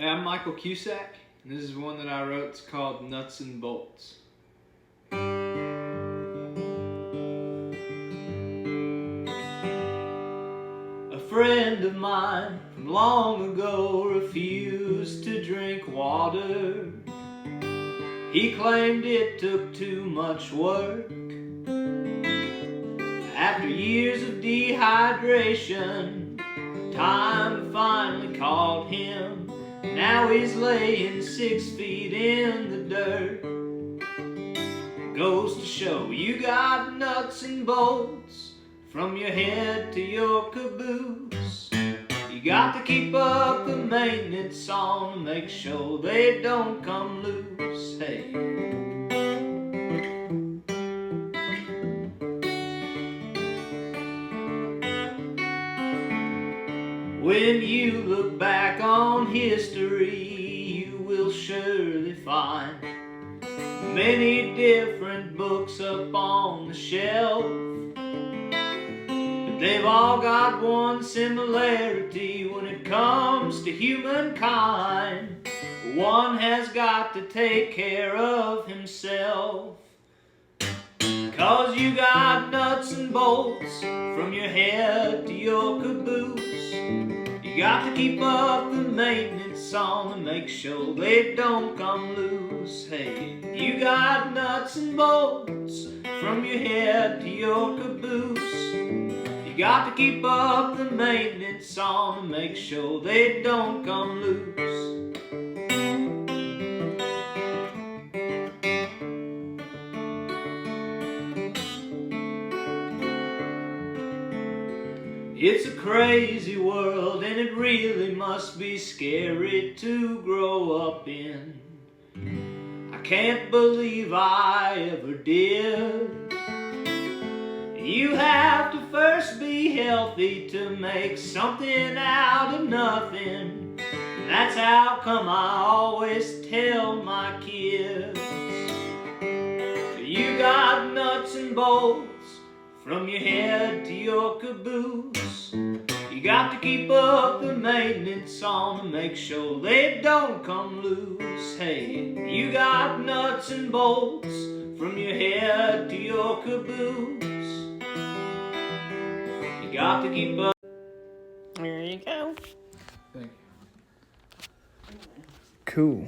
Hey, I'm Michael Cusack, and this is one that I wrote. It's called Nuts and Bolts. A friend of mine from long ago refused to drink water. He claimed it took too much work. After years of dehydration, time finally caught him. Now he's laying 6 feet in the dirt. Goes to show you got nuts and bolts from your head to your caboose. You got to keep up the maintenance on to make sure they don't come loose. Hey. When you look back on history, you will surely find many different books up on the shelf, but they've all got one similarity when it comes to humankind. One has got to take care of himself. 'Cause you got nuts and bolts from your head to your caboose. You got to keep up the maintenance on to make sure they don't come loose. Hey, you got nuts and bolts from your head to your caboose. You got to keep up the maintenance on to make sure they don't come loose. It's a crazy world, and it really must be scary to grow up in. I can't believe I ever did. You have to first be healthy to make something out of nothing. And that's how come I always tell my kids, you got nuts and bolts from your head to your caboose. You got to keep up the maintenance on to make sure they don't come loose. Hey, you got nuts and bolts from your head to your caboose. You got to keep up. There you go. Thank you. Cool.